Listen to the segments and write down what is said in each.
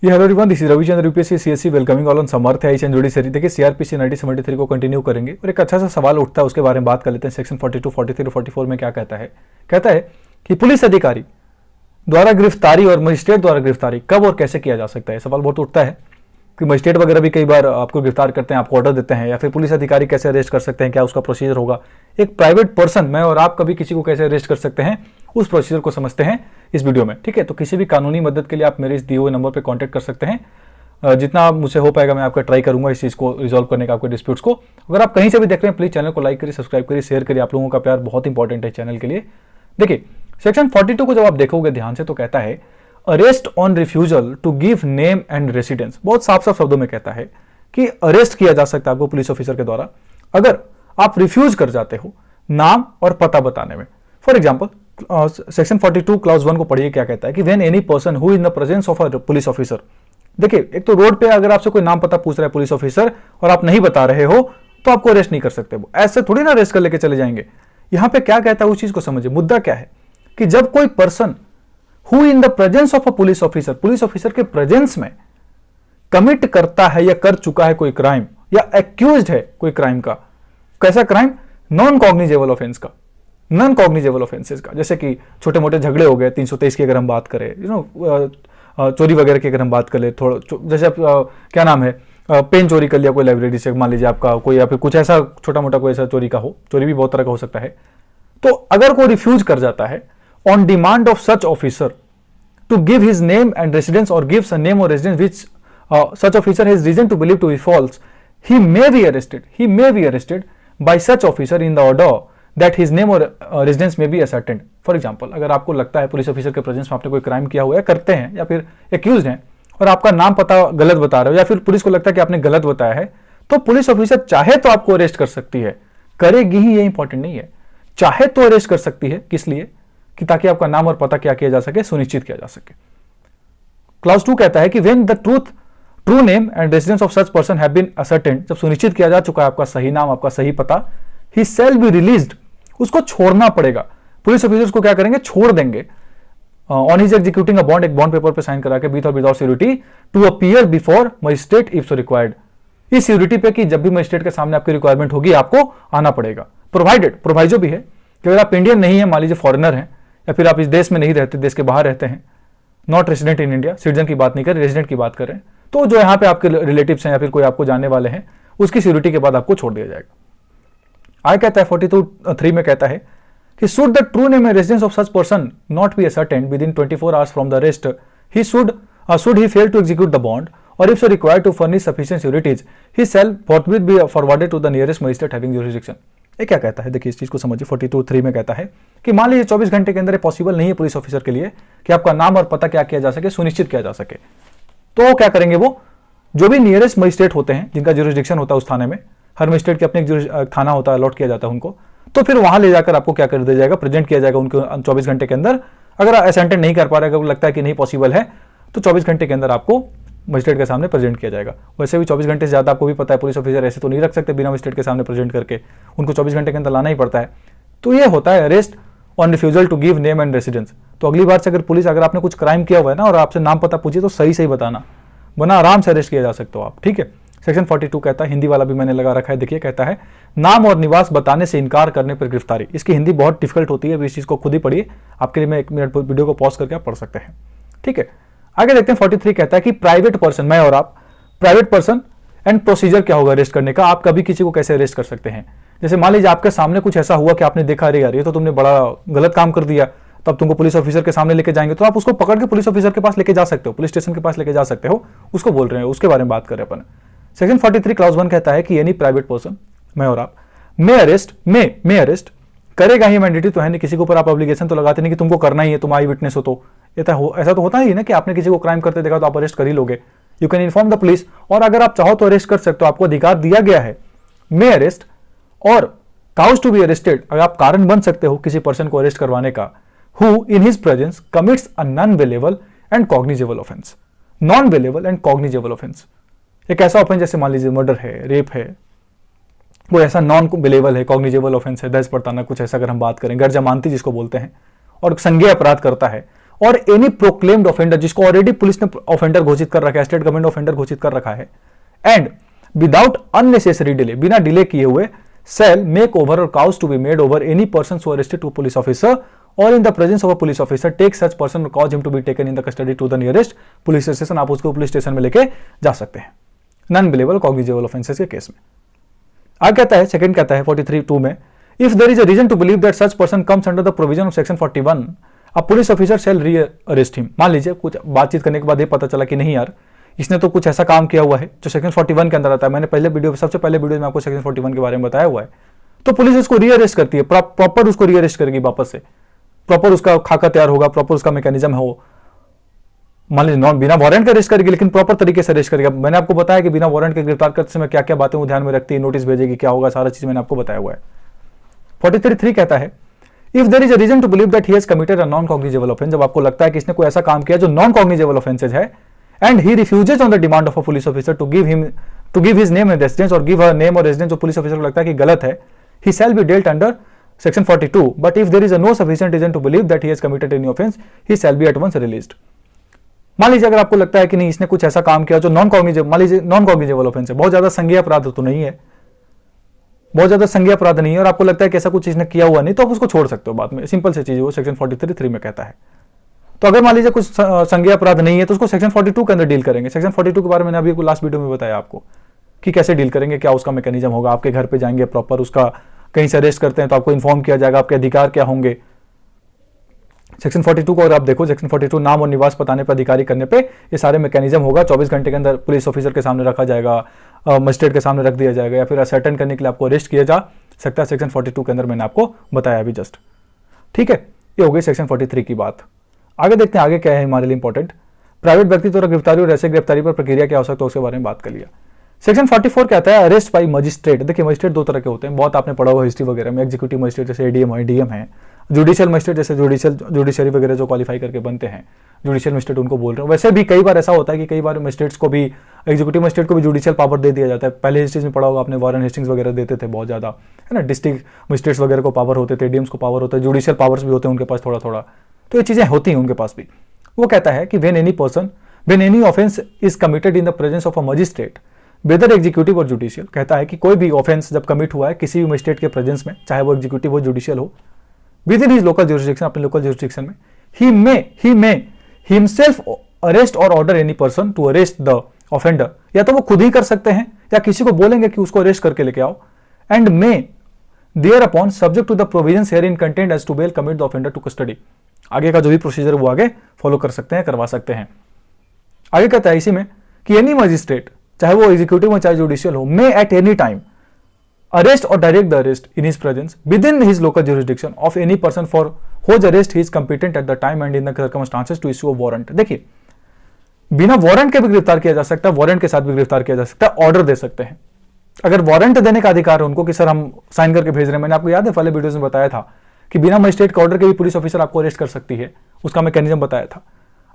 Hello everyone, this is Ravichandra UPSC CSC welcoming all on Samarth है जोड़ी series. देखिए CrPC 1973 को कंटिन्यू करेंगे और एक अच्छा सा सवाल उठता है, उसके बारे में बात कर लेते हैं। सेक्शन 42, 43 और 44 में क्या कहता है कि पुलिस अधिकारी द्वारा गिरफ्तारी और मजिस्ट्रेट द्वारा गिरफ्तारी कब और कैसे किया जा सकता है। सवाल बहुत उठता है कि मजिस्ट्रेट वगैरह भी कई बार आपको गिरफ्तार करते हैं, आपको ऑर्डर देते हैं, या फिर पुलिस अधिकारी कैसे अरेस्ट कर सकते हैं, क्या उसका प्रोसीजर होगा। एक प्राइवेट पर्सन, मैं और आप, कभी किसी को कैसे अरेस्ट कर सकते हैं, उस प्रोसीजर को समझते हैं इस वीडियो में। ठीक है, तो किसी भी कानूनी मदद के लिए आप मेरे इस दिए हुए नंबर पर कॉन्टैक्ट कर सकते हैं। जितना मुझसे हो पाएगा मैं आपका ट्राई करूंगा इस चीज़ को रिजॉल्व करने का, आपके डिस्प्यूट्स को। अगर आप कहीं से भी देख रहे हैं प्लीज चैनल को लाइक करिए, सब्सक्राइब करिए, शेयर करिए। आप लोगों का प्यार बहुत इंपॉर्टेंट है चैनल के लिए। देखिए सेक्शन 42 को जब आप देखोगे ध्यान से तो कहता है arrest on refusal to give name and residence. बहुत साफ साफ शब्दों में कहता है कि अरेस्ट किया जा सकता है आपको पुलिस ऑफिसर के द्वारा अगर आप रिफ्यूज कर जाते हो नाम और पता बताने में। फॉर एग्जाम्पल सेक्शन 42 क्लॉज 1 को पढ़िए, क्या कहता है कि when any person who in the presence of a police officer. देखिए एक तो रोड पे अगर आपसे कोई नाम पता पूछ रहा है पुलिस ऑफिसर और आप नहीं बता रहे हो तो आपको अरेस्ट नहीं कर सकते। वो ऐसे थोड़ी ना अरेस्ट कर लेके चले जाएंगे। यहां पे क्या कहता है उस चीज को समझिए। मुद्दा क्या है कि जब कोई person who in the presence of a police officer के प्रेजेंस में कमिट करता है या कर चुका है कोई क्राइम या एक्यूज्ड है कोई क्राइम का, कैसा क्राइम, नॉन कॉग्निजेबल ऑफेंस का, नॉन कॉग्निजेबल ऑफेंसेस का, जैसे कि छोटे मोटे झगड़े हो गए 323 की अगर हम बात करें, चोरी वगैरह की अगर हम बात करें, थोड़ा जैसे क्या नाम है, पेन चोरी कर लिया कोई लाइब्रेरी से, मान लीजिए आपका कोई, या फिर कुछ ऐसा छोटा मोटा कोई ऐसा चोरी का हो, चोरी भी बहुत तरह का हो सकता है। तो अगर कोई रिफ्यूज कर जाता है on demand of such officer to give his name and residence or gives a name or residence which such officer has reason to believe to be false, he may be arrested by such officer in the order that his name or residence may be ascertained। For example अगर आपको लगता है police officer के presence में आपने कोई crime किया हुआ है, करते हैं या फिर एक्यूज हैं और आपका नाम पता गलत बता रहे हो या फिर पुलिस को लगता है कि आपने गलत बताया है, तो पुलिस ऑफिसर चाहे तो आपको अरेस्ट कर सकती है, करेगी ही, ये इंपॉर्टेंट नहीं है, चाहे तो अरेस्ट कर सकती है। किस लिए? कि ताकि आपका नाम और पता क्या किया जा सके, सुनिश्चित किया जा सके। क्लॉज 2 कहता है कि when the true name and residence of such person have been ascertained, जब सुनिश्चित किया जा चुका है आपका सही नाम, आपका सही पता, ही शैल बी रिलीज्ड, उसको छोड़ना पड़ेगा। पुलिस ऑफिसर्स को क्या करेंगे, छोड़ देंगे। On his executing a bond, एक बॉन्ड पेपर पे साइन करा के with or without security to appear before magistrate if so required. इस सिक्योरिटी पे कि जब भी मजिस्ट्रेट के सामने आपकी रिक्वायरमेंट होगी आपको आना पड़ेगा। प्रोवाइडेड, प्रोवाइजो भी है कि अगर आप इंडियन नहीं है, मान लीजिए फॉरेनर हैं या फिर आप इस देश में नहीं रहते, देश के बाहर रहते हैं, not resident in India, citizen की बात नहीं कर, रेसिडेंट की बात कर रहे हैं, तो जो यहाँ पे आपके रिलेटिव्स हैं या फिर कोई आपको जानने वाले हैं, उसकी सिक्योरिटी के बाद आपको छोड़ दिया जाएगा। आगे कहता है 42(3) में कहता है कि should the true name and residence of such person not be ascertained within 24 hours from the arrest, he should he fail to execute the bond or if so required to furnish sufficient securities, he shall forthwith be forwarded to the nearest magistrate having jurisdiction. ये क्या कहता है, देखिए इस चीज को समझिए। 42(3) में कहता है कि मान लीजिए 24 घंटे के अंदर पॉसिबल नहीं है पुलिस ऑफिसर के लिए कि आपका नाम और पता क्या किया जा सके, सुनिश्चित किया जा सके, तो क्या करेंगे, वो जो भी नियरेस्ट मजिस्ट्रेट होते हैं जिनका ज्यूरिसडिक्शन होता है उस थाने में, हर मजिस्ट्रेट के अपने एक थाना होता है, अलॉट किया जाता है उनको, तो फिर वहां ले जाकर आपको क्या कर दिया जाएगा, प्रेजेंट किया जाएगा उनको 24 घंटे के अंदर। अगर असेंटेड नहीं कर पा रहे, अगर लगता है कि नहीं पॉसिबल है, तो 24 घंटे के अंदर आपको मजिस्ट्रेट के सामने प्रेजेंट किया जाएगा। वैसे भी 24 घंटे से ज्यादा आपको भी पता है पुलिस ऑफिसर ऐसे तो नहीं रख सकते बिना मजिस्ट्रेट के सामने प्रेजेंट करके, उनको 24 घंटे के अंदर लाना ही पड़ता है। तो ये होता है arrest on refusal to give name and residence. तो अगली बार से अगर पुलिस, अगर आपने कुछ क्राइम किया हुआ है ना और आपसे नाम पता पूछिए तो सही सही बताना, वरना आराम से अरेस्ट किया जा सकते हो आप। ठीक है, सेक्शन 42 कहता है, हिंदी वाला भी मैंने लगा रखा है, देखिए कहता है नाम और निवास बताने से इनकार करने पर गिरफ्तारी। इसकी हिंदी बहुत डिफिकल्ट होती है, इस चीज को खुद ही पढ़िए, आपके लिए मैं 1 मिनट वीडियो को पॉज करके आप पढ़ सकते हैं। ठीक है, आगे देखते हैं 43 कहता है कि प्राइवेट पर्सन, मैं और आप, प्राइवेट पर्सन एंड प्रोसीजर क्या होगा अरेस्ट करने का, आप कभी किसी को कैसे अरेस्ट कर सकते हैं। जैसे मान लीजिए आपके सामने कुछ ऐसा हुआ कि आपने देखा, अरे यार ये तो तुमने बड़ा गलत काम कर दिया, तब तुमको पुलिस ऑफिसर के सामने लेके जाएंगे, तो आप उसको पकड़ के पुलिस ऑफिसर के पास लेके जा सकते हो, पुलिस स्टेशन के पास लेके जा सकते हो, उसको बोल रहे हैं, उसके बारे में बात कर रहे हैं अपन। सेक्शन 43 क्लॉज 1 कहता है कि एनी प्राइवेट पर्सन, मैं और आप, मे अरेस्ट करेगा ही, मैंडेटरी तो है नहीं, किसी के ऊपर आप ऑब्लिगेशन तो लगाते नहीं कि तुमको करना ही है, तुम आई विटनेस हो, तो ऐसा तो होता ही ना कि आपने किसी को क्राइम करते देखा तो आप अरेस्ट कर ही लोगे। You can inform the police, और अगर आप चाहो तो अरेस्ट कर सकते हो, आपको अधिकार दिया गया है। मे अरेस्ट और काउज टू बी अरेस्टेड, अगर आप कारण बन सकते हो किसी पर्सन को अरेस्ट करवाने का, who in his presence commits a non bailable and cognizable offence. Non bailable and cognizable offence एक ऐसा ऑफेंस जैसे मान लीजिए मर्डर है, रेप है, वो ऐसा नॉन बेलेबल है, कॉग्निजेबल ऑफेंस है, दहेज प्रताड़ना, कुछ ऐसा अगर हम बात करें, गैर जमानती जिसको बोलते हैं, और संज्ञेय अपराध करता है, और एनी प्रोक्लेम्ड ऑफेंडर, जिसको ऑलरेडी पुलिस ने ऑफेंडर घोषित कर रखा है, स्टेट गवर्नमेंट ऑफेंडर घोषित कर रखा है, एंड विदाउट अननेसेसरी डिले, बिना डिले किए हुए, shall make over or cause to be made over any person so arrested to a police officer or in the presence of a police officer take such person or cause him to be taken in the custody to the nearest police station। आप उसको police station में लेके जा सकते हैं non bailable cognizable offences के केस में। आगे कहता है, सेकंड कहता है 43(2) में, if there is a reason to believe that such person comes under the provision of section 41 a police officer shall rearrest him. मान लीजिए कुछ बातचीत करने के बाद ये पता चला कि नहीं यार, इसने तो कुछ ऐसा काम किया हुआ है जो सेक्शन 41 के अंदर आता है। मैंने सबसे पहले वीडियो में आपको सेक्शन 41 के बारे में बताया हुआ है। तो पुलिस उसको रीअरेस्ट करती है, प्रॉपर उसको रीअरेस्ट करेगी वापस से, प्रॉपर उसका खाका तैयार होगा, प्रॉपर उसका मैकेनिज्म हो। मान लीजिए बिना वारंट के अरेस्ट करेगी, लेकिन प्रॉपर तरीके से अरेस्ट करेगा। मैंने आपको बताया कि बिना वारंट के गिरफ्तार करते समय क्या क्या बातें वो ध्यान में रखती है, नोटिस भेजेगी, क्या होगा, सारा चीज मैंने आपको बताया हुआ है। 43(3) कहता है, if there is a reason to believe that he has committed a non cognizable offence, जब आपको लगता है कि इसने कोई ऐसा काम किया जो नॉन कॉग्निजेबल ऑफेंसेज है, and he refuses on the demand of a police officer to give his name and residence, or give a name or residence जो पुलिस ऑफिसर को लगता है कि गलत है, he shall be dealt under section 42, but if there is a no sufficient reason to believe that he has committed any offense, he shall be at once released। मान लीजिए अगर आपको लगता है कि नहीं इसने कुछ ऐसा काम किया जो नॉन कॉग्निजेबल, मान लीजिए नॉन कॉग्निजेबल ऑफेंस है, बहुत ज्यादा संज्ञेय अपराध तो नहीं है, बहुत ज्यादा संज्ञेय अपराध नहीं है, और आपको लगता है कि ऐसा कुछ इसने किया हुआ नहीं, तो आप उसको छोड़ सकते हो बाद में। सिंपल सी चीज वो सेक्शन 43(3) में कहता है। तो अगर मान लीजिए कुछ संज्ञेय अपराध नहीं है तो उसको सेक्शन 42 के अंदर डील करेंगे। सेक्शन 42 के बारे में मैंने अभी लास्ट वीडियो में बताया आपको कि कैसे डील करेंगे, क्या उसका मैकेनिज्म होगा। आपके घर पे जाएंगे, प्रॉपर उसका कहीं से अरेस्ट करते हैं तो आपको इन्फॉर्म किया जाएगा, आपके अधिकार क्या होंगे। सेक्शन 42 को अगर आप देखो, सेक्शन 42 नाम और निवास बताने पर अधिकारी करने पे ये सारे मैकेनिज्म होगा। 24 घंटे के अंदर पुलिस ऑफिसर के सामने रखा जाएगा, मजिस्ट्रेट के सामने रख दिया जाएगा, या फिर असर्टेन करने के लिए आपको अरेस्ट किया जा सकता है। सेक्शन 42 के अंदर मैंने आपको बताया अभी जस्ट, ठीक है। ये हो गई सेक्शन 43 की बात। आगे देखते हैं आगे क्या है हमारे लिए इंपॉर्टेंट। प्राइवेट व्यक्ति द्वारा गिरफ्तारी और ऐसे गिरफ्तारी पर प्रक्रिया क्या हो सकता है उसके बारे में बात कर लिया। सेक्शन 44 कहता है अरेस्ट बाई मजिस्ट्रेट। देखिए मजिस्ट्रेट दो तरह के होते हैं, बहुत आपने पढ़ा हुआ हिस्ट्री वगैरह में। एग्जीक्यूटिव मजिस्ट्रेट जैसे एडीएम है, डीएम है। जुडिशियल मजिस्ट्रेट जैसे जुडिशरी वगैरह जो क्वालिफाई करके बनते हैं, जुडिशियल मजिस्ट्रेट उनको बोल रहे हैं। वैसे भी कई बार ऐसा होता है कि कई बार मजिस्ट्रेट्स को भी, एग्जीक्यूटिव मजिस्ट्रेट को भी जुडिशियल पावर दे दिया जाता है। पहले हिस्ट्रीज में पढ़ा होगा आपने, वारन हेस्टिंग्स वगैरह देते थे बहुत ज्यादा, है ना। डिस्ट्रिक्ट मजिस्ट्रेट्स वगैरह को पावर होते थे, एडीएम्स को पावर होता है, जुडिशियल पावर्स भी होते हैं उनके पास थोड़ा थोड़ा। तो ये चीजें होती हैं उनके पास भी। वो कहता है कि when any offense is committed in the presence of a magistrate, whether executive और जुडिशियल, कहता है कि कोई भी ऑफेंस जब कमिट हुआ है किसी भी मजिस्ट्रेट के प्रेजेंस में, चाहे वो एग्जीक्यूटिव हो जुडिशियल हो, with in his local jurisdiction, अपने लोकल जुरिस्डिक्शन में, he may himself arrest or order any person to arrest the offender। या तो वो खुद ही कर सकते हैं या किसी को बोलेंगे कि उसको अरेस्ट करके लेके आओ। And may thereupon subject to the provisions herein contained as to bail commit the offender to custody। आगे का जो भी प्रोसीजर वो आगे फॉलो कर सकते हैं, करवा सकते हैं। आगे कहता है इसी में कि एनी मजिस्ट्रेट, चाहे वो एग्जीक्यूटिव हो चाहे जुडिशियल हो, may at any time arrest or direct the arrest in his presence within his local jurisdiction of any person for whose arrest he is competent at the time and in the circumstances to issue a warrant. देखिए बिना warrant के भी गिरफ्तार किया जा सकता है, warrant के साथ भी गिरफ्तार किया जा सकता है, ऑर्डर दे सकते हैं। अगर वारंट देने का अधिकार है उनको कि सर हम साइन करके भेज रहे हैं, मैंने आपको याद है पहले वीडियोस में बताया था कि बिना मजिस्ट्रेट के ऑर्डर के भी पुलिस ऑफिसर आपको अरेस्ट कर सकती है, उसका मैकेनिज्म बताया था।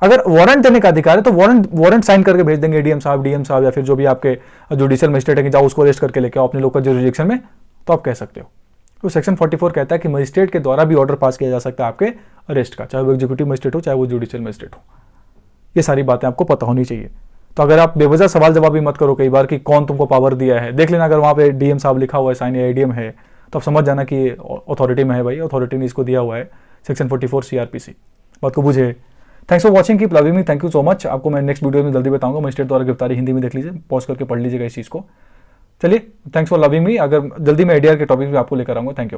अगर वारंट देने का अधिकार है तो वारंट साइन करके भेज देंगे डीएम साहब या फिर जो भी आपके जुडिशियल मजिस्ट्रेट है कि जाओ उसको अरेस्ट करके लेके आओ अपने लोकल जुरिस्डिक्शन में, तो आप कह सकते हो। तो सेक्शन 44 कहता है कि मजिस्ट्रेट के द्वारा भी ऑर्डर पास किया जा सकता है आपके अरेस्ट का, चाहे वो एग्जीक्यूटिव मजिस्ट्रेट हो चाहे वो जुडिशियल मजिस्ट्रेट हो। ये सारी बातें आपको पता होनी चाहिए। तो अगर आप बेवजह सवाल जवाब भी मत करो कई बार कि कौन तुमको पावर दिया है, देख लेना अगर वहाँ पे डीएम साहब लिखा हुआ है साइन या एडीएम है तो आप समझ जाना कि अथॉरिटी में है भाई, अथॉरिटी ने इसको दिया हुआ है सेक्शन 44 सीआरपीसी। बात को बुझे। Thanks for watching, keep loving me, thank you so much. आपको मैं नेक्स्ट वीडियो में जल्दी बताऊंगा। मजिस्ट्रेट द्वारा गिरफ्तारी हिंदी में देख लीजिए, पॉज करके पढ़ लीजिएगा इस चीज़ को। चलिए, थैंक्स फॉर लविंग मी। अगर जल्दी मैं एडीआर के टॉपिक भी आपको लेकर आऊंगा। Thank you.